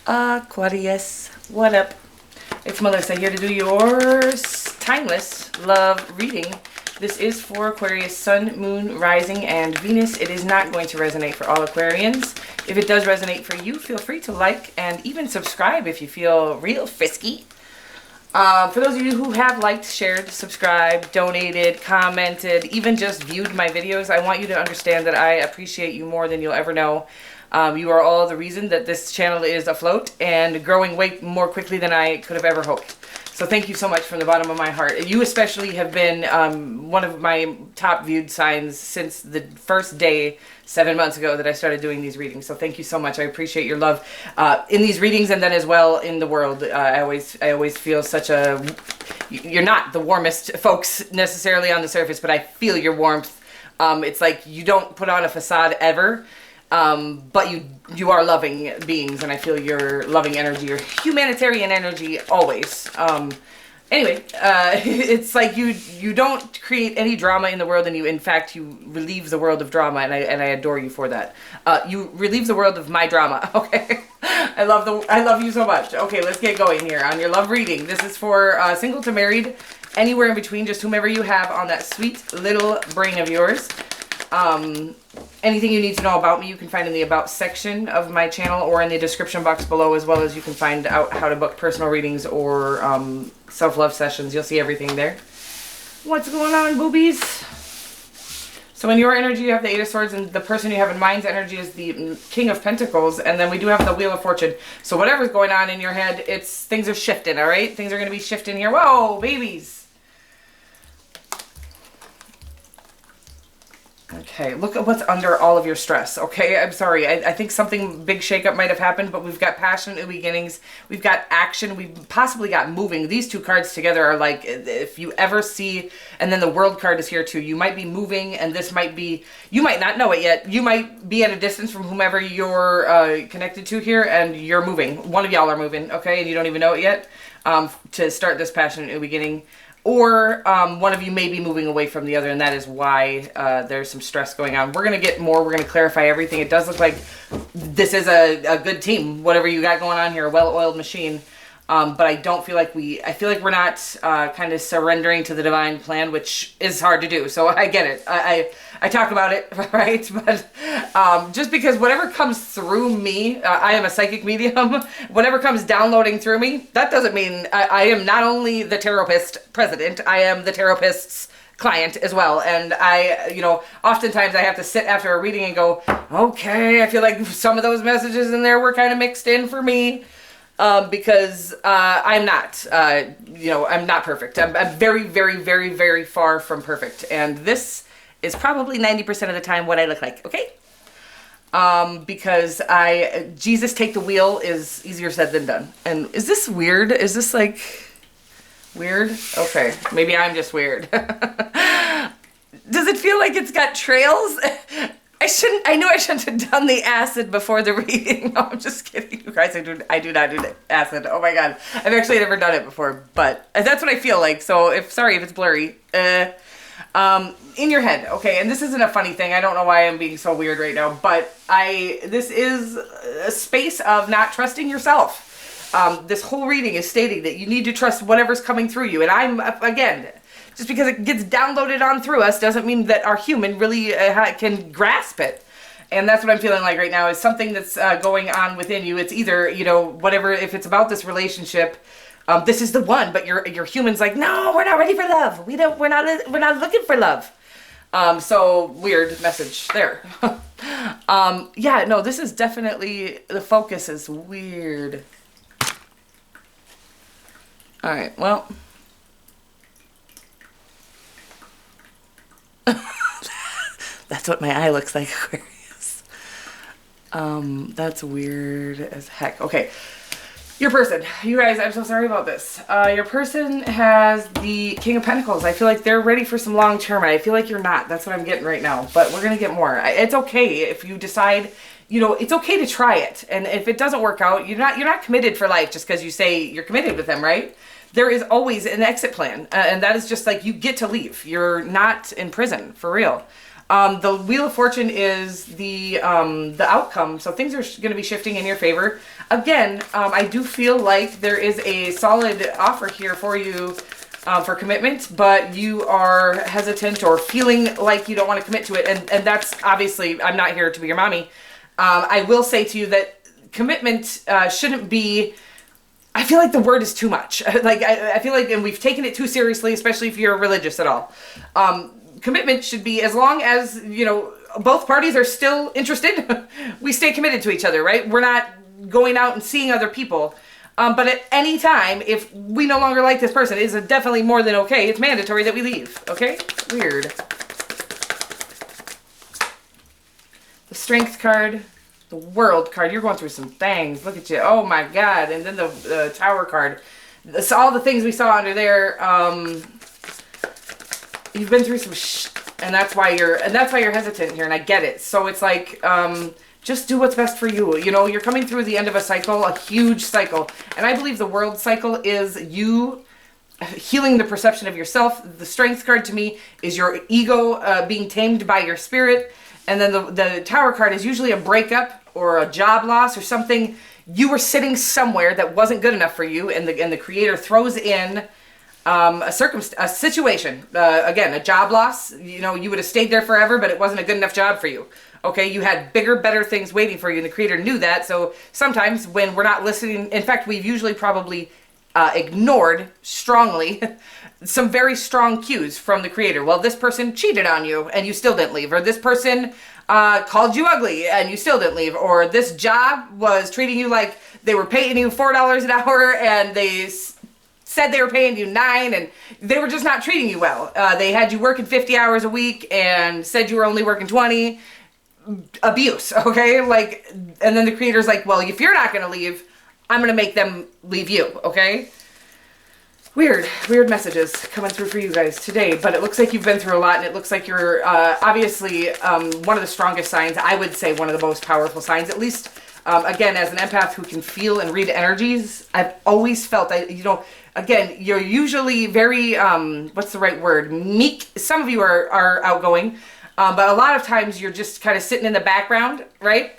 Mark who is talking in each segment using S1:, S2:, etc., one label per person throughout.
S1: Aquarius, what up? It's Melissa here to do your timeless love reading. This is for Aquarius Sun, Moon, Rising, and Venus. It is not going to resonate for all Aquarians. If it does resonate for you, feel free to like and even subscribe if you feel real frisky. For those of you who have liked, shared, subscribed, donated, commented, even just viewed my videos, I want you to understand that I appreciate you more than you'll ever know. You are all the reason that this channel is afloat and growing way more quickly than I could have ever hoped. So thank you so much from the bottom of my heart. You especially have been one of my top viewed signs since the first day 7 months ago that I started doing these readings. So thank you so much. I appreciate your love in these readings and then as well in the world. I always feel such a... You're not the warmest folks necessarily on the surface, but I feel your warmth. It's like you don't put on a facade ever. But you are loving beings, and I feel your loving energy, your humanitarian energy always. Anyway, it's like you don't create any drama in the world, and in fact you relieve the world of drama, and I adore you for that. You relieve the world of my drama. Okay, I love you so much. Okay, let's get going here on your love reading. This is for single to married, anywhere in between, just whomever you have on that sweet little brain of yours. Anything you need to know about me, you can find in the About section of my channel or in the description box below, as well as you can find out how to book personal readings or self-love sessions. You'll see everything there. What's going on, boobies? So in your energy, you have the Eight of Swords, and the person you have in mind's energy is the King of Pentacles, and then we do have the Wheel of Fortune. So whatever's going on in your head, things are shifting, all right? Things are going to be shifting here. Whoa, babies! Okay, look at what's under all of your stress, okay? I'm sorry. I think something big shakeup might have happened, but we've got passion, new beginnings. We've got action. We've possibly got moving. These two cards together are like, if you ever see, and then the World card is here too. You might be moving, and this might be, you might not know it yet. You might be at a distance from whomever you're connected to here, and you're moving. One of y'all are moving, okay? And you don't even know it yet to start this passion, new beginning. Or one of you may be moving away from the other, and that is why there's some stress going on. We're going to get more. We're going to clarify everything. It does look like this is a good team, whatever you got going on here, a well-oiled machine. But I don't feel like I feel like we're not kind of surrendering to the divine plan, which is hard to do. So I get it. I talk about it, right? But just because whatever comes through me, I am a psychic medium, whatever comes downloading through me, that doesn't mean I am not only the Tarotist president, I am the Tarotist's client as well. And oftentimes I have to sit after a reading and go, okay, I feel like some of those messages in there were kind of mixed in for me. Because I'm not, I'm not perfect. I'm very, very, very, very far from perfect. And this is probably 90% of the time what I look like, okay? Because Jesus take the wheel is easier said than done. And is this weird? Is this like weird? Okay, maybe I'm just weird. Does it feel like it's got trails? I knew I shouldn't have done the acid before the reading. No, I'm just kidding. You guys, I do not do the acid. Oh my God. I've actually never done it before, but that's what I feel like. So sorry if it's blurry. In your head, okay, and this isn't a funny thing. I don't know why I'm being so weird right now, but this is a space of not trusting yourself. This whole reading is stating that you need to trust whatever's coming through you. And again, just because it gets downloaded on through us doesn't mean that our human really can grasp it. And that's what I'm feeling like right now is something that's going on within you. It's either, whatever, if it's about this relationship, this is the one, but your human's like, no, we're not ready for love. We're not looking for love. So weird message there. Yeah, no, this is definitely, the focus is weird. All right, well. That's what my eye looks like, Aquarius. That's weird as heck. Okay. Your person. You guys, I'm so sorry about this. Your person has the King of Pentacles. I feel like they're ready for some long term. I feel like you're not. That's what I'm getting right now. But we're going to get more. It's okay if you decide, it's okay to try it. And if it doesn't work out, you're not committed for life just because you say you're committed with them, right? There is always an exit plan. And that is just like you get to leave. You're not in prison, for real. The Wheel of Fortune is the outcome. So things are going to be shifting in your favor. Again, I do feel like there is a solid offer here for you for commitment, but you are hesitant or feeling like you don't want to commit to it. And that's obviously, I'm not here to be your mommy. I will say to you that commitment shouldn't be, I feel like the word is too much. Like, I feel like, and we've taken it too seriously, especially if you're religious at all. Commitment should be, as long as, you know, both parties are still interested, we stay committed to each other, right? We're not going out and seeing other people. But at any time, if we no longer like this person, it is definitely more than okay. It's mandatory that we leave, okay? Weird. The Strength card, the World card. You're going through some things. Look at you. Oh my God. And then the Tower card. This, all the things we saw under there. You've been through some and that's why you're hesitant here, and I get it. So it's like, just do what's best for you. You know, you're coming through the end of a cycle, a huge cycle. And I believe the World cycle is you healing the perception of yourself. The Strength card to me is your ego being tamed by your spirit. And then the Tower card is usually a breakup or a job loss or something. You were sitting somewhere that wasn't good enough for you, and the Creator throws in a situation, again, a job loss. You know, you would have stayed there forever, but it wasn't a good enough job for you. Okay, you had bigger, better things waiting for you, and the Creator knew that. So sometimes when we're not listening, in fact, we've usually probably ignored strongly some very strong cues from the Creator. Well, this person cheated on you and you still didn't leave, or this person called you ugly and you still didn't leave, or this job was treating you like they were paying you $4 an hour and they said they were paying you $9 and they were just not treating you well. They had you working 50 hours a week and said you were only working 20. Abuse, okay? Like, and then the Creator's like, well, if you're not going to leave, I'm going to make them leave you, okay? Weird messages coming through for you guys today, but it looks like you've been through a lot, and it looks like you're obviously one of the strongest signs. I would say one of the most powerful signs, at least, again, as an empath who can feel and read energies. I've always felt, you know, again, you're usually very, what's the right word? Meek. Some of you are outgoing. But a lot of times you're just kind of sitting in the background, right?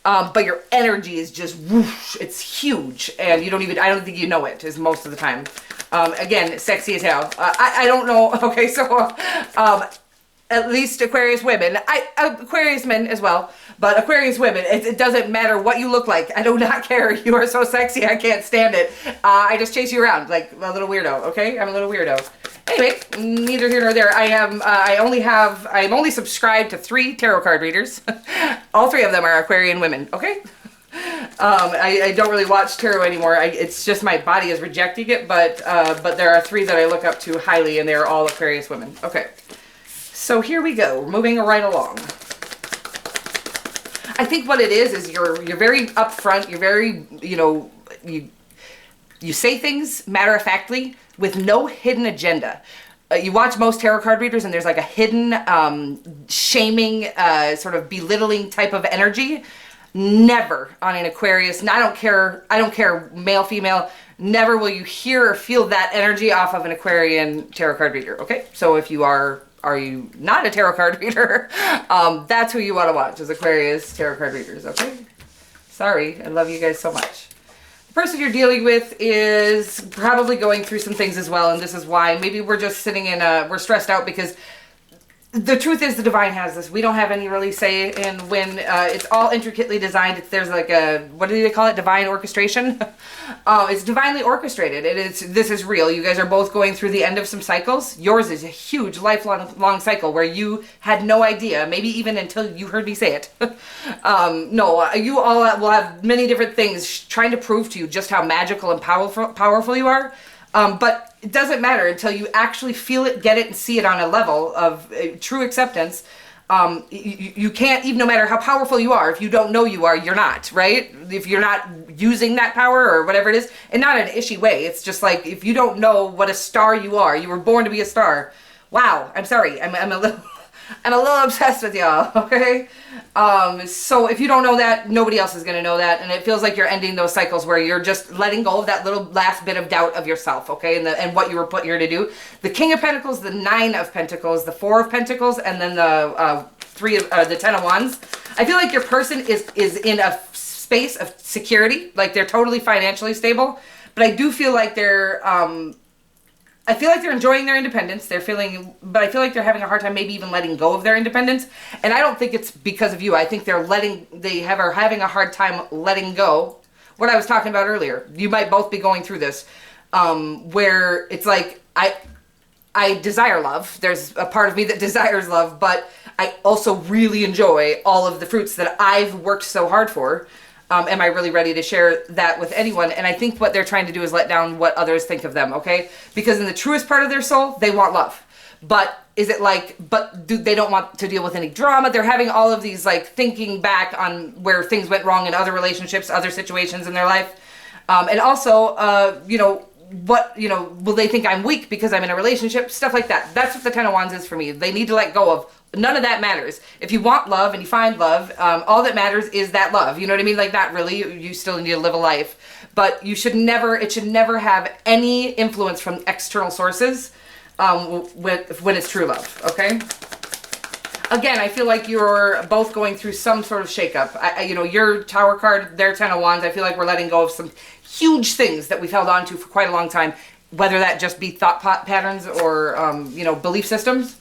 S1: But your energy is just whoosh, it's huge, and I don't think you know it, is most of the time. Again, sexy as hell. I don't know, okay, so, at least Aquarius women, Aquarius men as well, but Aquarius women, it doesn't matter what you look like. I do not care. You are so sexy, I can't stand it. I just chase you around like a little weirdo, okay? I'm a little weirdo. Anyway, neither here nor there. I'm only subscribed to 3 tarot card readers. All 3 of them are Aquarian women, okay? I don't really watch tarot anymore. It's just my body is rejecting it, but there are 3 that I look up to highly, and they're all Aquarius women. Okay, so here we go. We're moving right along. I think what it is you're very upfront. You're very, you know, you say things matter-of-factly with no hidden agenda. You watch most tarot card readers and there's like a hidden shaming, sort of belittling type of energy. Never on an Aquarius, and I don't care male, female, never will you hear or feel that energy off of an Aquarian tarot card reader, okay? So if you are you not a tarot card reader, that's who you want to watch, is Aquarius tarot card readers, okay? Sorry, I love you guys so much. The person you're dealing with is probably going through some things as well, and this is why maybe we're just sitting in we're stressed out, because the truth is the divine has this. We don't have any really say in when it's all intricately designed. There's like a, what do they call it? Divine orchestration. It's divinely orchestrated. This is real. You guys are both going through the end of some cycles. Yours is a huge lifelong cycle where you had no idea, maybe even until you heard me say it. No, you all will have many different things trying to prove to you just how magical and powerful you are. But it doesn't matter until you actually feel it, get it, and see it on a level of true acceptance. You can't, even no matter how powerful you are, if you don't know you are, you're not, right? If you're not using that power or whatever it is, and not in an ishy way. It's just like, if you don't know what a star you are, you were born to be a star. Wow, I'm sorry, I'm a little obsessed with y'all, okay? So if you don't know that, nobody else is going to know that, and it feels like you're ending those cycles where you're just letting go of that little last bit of doubt of yourself, okay, and what you were put here to do. The King of Pentacles, the 9 of Pentacles, the 4 of Pentacles, and then the the Ten of Wands. I feel like your person is in a space of security, like they're totally financially stable, but I do feel like they're I feel like they're enjoying their independence. But I feel like they're having a hard time maybe even letting go of their independence. And I don't think it's because of you. I think are having a hard time letting go. What I was talking about earlier. You might both be going through this, where it's like, I desire love. There's a part of me that desires love, but I also really enjoy all of the fruits that I've worked so hard for. Am I really ready to share that with anyone? And I think what they're trying to do is let down what others think of them, okay? Because in the truest part of their soul, they want love. But they don't want to deal with any drama. They're having all of these, like, thinking back on where things went wrong in other relationships, other situations in their life. And also, will they think I'm weak because I'm in a relationship? Stuff like that. That's what the Ten of Wands is for me. They need to let go of. None of that matters. If you want love and you find love, all that matters is that love. You know what I mean? Like, not really. You still need to live a life. But it should never have any influence from external sources when it's true love, okay? Again, I feel like you're both going through some sort of shakeup. Your Tower card, their Ten of Wands, I feel like we're letting go of some huge things that we've held on to for quite a long time, whether that just be thought patterns or, belief systems.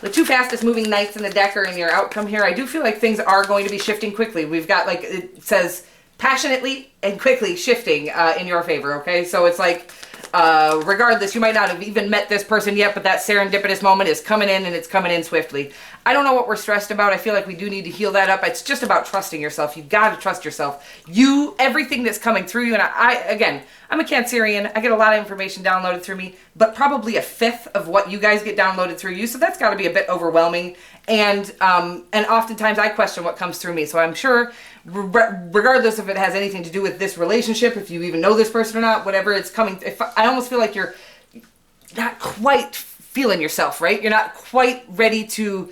S1: The two fastest moving knights in the deck are in your outcome here. I do feel like things are going to be shifting quickly. We've got, like, it says passionately and quickly shifting in your favor, okay? So it's like, regardless, you might not have even met this person yet, but that serendipitous moment is coming in, and it's coming in swiftly. I don't know what we're stressed about. I feel like we do need to heal that up. It's just about trusting yourself. You've got to trust yourself. Everything that's coming through you, and I'm a Cancerian. I get a lot of information downloaded through me, but probably a fifth of what you guys get downloaded through you. So that's got to be a bit overwhelming. And oftentimes I question what comes through me. So I'm sure, regardless if it has anything to do with this relationship, if you even know this person or not, whatever it's coming, I almost feel like you're not quite feeling yourself, right? You're not quite ready to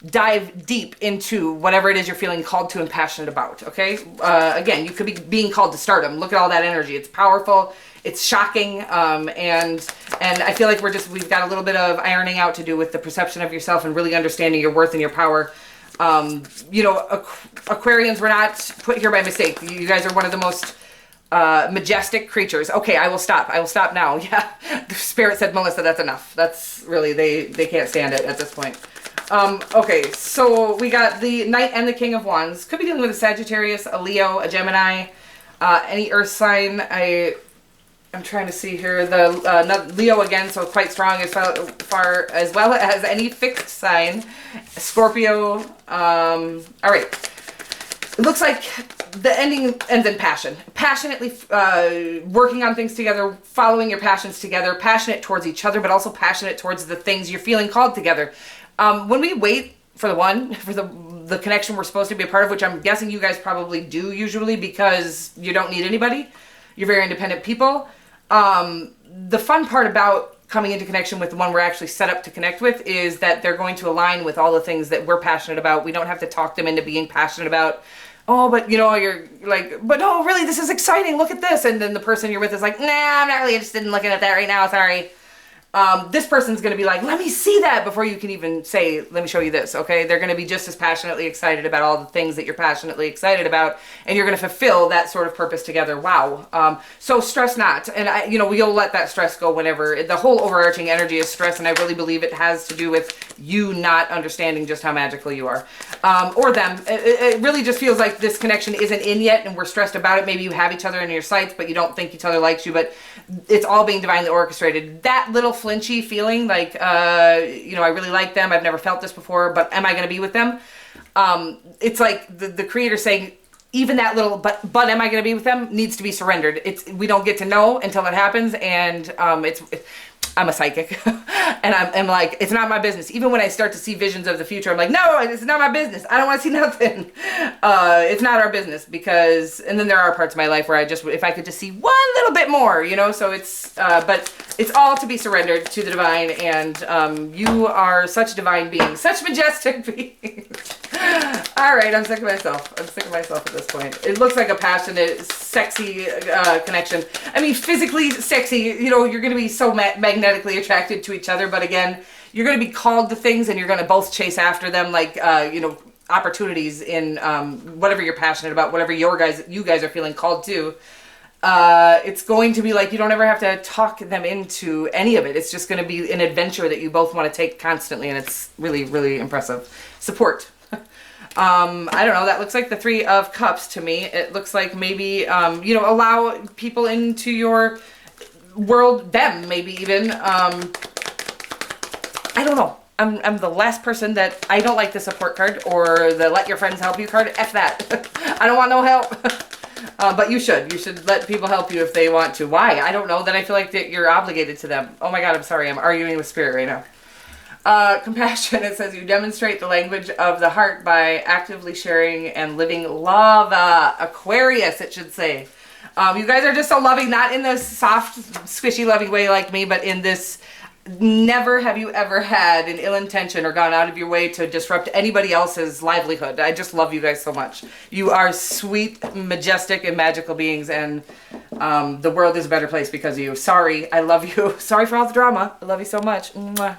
S1: dive deep into whatever it is you're feeling called to and passionate about, okay? Again, you could be being called to stardom. Look at all that energy. It's powerful. It's shocking. And I feel like we've got a little bit of ironing out to do with the perception of yourself and really understanding your worth and your power. Aquarians were not put here by mistake. You guys are one of the most majestic creatures. Okay, I will stop. I will stop now. Yeah. The spirit said, Melissa, that's enough. That's really, they can't stand it at this point. Okay, so we got the Knight and the King of Wands. Could be dealing with a Sagittarius, a Leo, a Gemini, any earth sign. I'm trying to see here. The Leo again, so quite strong as far as well as any fixed sign. Scorpio. All right. It looks like the ending ends in passion. Passionately working on things together, following your passions together, passionate towards each other, but also passionate towards the things you're feeling called together. When we wait for the connection we're supposed to be a part of, which I'm guessing you guys probably do usually because you don't need anybody. You're very independent people. The fun part about coming into connection with the one we're actually set up to connect with is that they're going to align with all the things that we're passionate about. We don't have to talk them into being passionate about, oh, but you're like, but no, really, this is exciting. Look at this. And then the person you're with is like, nah, I'm not really interested in looking at that right now. Sorry. This person's going to be like, let me see that before you can even say, let me show you this, okay? They're going to be just as passionately excited about all the things that you're passionately excited about, and you're going to fulfill that sort of purpose together. Wow. So stress not. And, we'll let that stress go whenever. The whole overarching energy is stress, and I really believe it has to do with you not understanding just how magical you are. Or them. It really just feels like this connection isn't in yet, and we're stressed about it. Maybe you have each other in your sights, but you don't think each other likes you, but it's all being divinely orchestrated. That little flinchy feeling like, I really like them. I've never felt this before, but am I going to be with them? It's like the creator saying, even that little, but am I going to be with them needs to be surrendered. We don't get to know until it happens. And, I'm a psychic and I'm like, it's not my business. Even when I start to see visions of the future, I'm like, no, it's not my business. I don't want to see nothing. It's not our business and then there are parts of my life where if I could just see one little bit more, so it's, but it's all to be surrendered to the divine. And, you are such divine beings, such majestic beings. All right. I'm sick of myself. At this point. It looks like a passionate, sexy, connection. I mean, physically sexy, you're going to be so magnetically attracted to each other, but again, you're going to be called to things, and you're going to both chase after them, like, you know, opportunities in whatever you're passionate about, whatever you guys are feeling called to. It's going to be like you don't ever have to talk them into any of it. It's just going to be an adventure that you both want to take constantly, and it's really, really impressive. Support. I don't know. That looks like the Three of Cups to me. It looks like maybe, you know, allow people into your world, them maybe even. I don't know. I'm the last person that, I don't like the support card or the let your friends help you card. F that. I don't want no help. But you should. You should let people help you if they want to. Why? I don't know. Then I feel like that you're obligated to them. Oh my God, I'm sorry. I'm arguing with spirit right now. Compassion, it says you demonstrate the language of the heart by actively sharing and living love. Aquarius, it should say. You guys are just so loving, not in this soft, squishy, loving way like me, but in this, never have you ever had an ill intention or gone out of your way to disrupt anybody else's livelihood. I just love you guys so much. You are sweet, majestic, and magical beings, and the world is a better place because of you. Sorry, I love you. Sorry for all the drama. I love you so much. Mwah.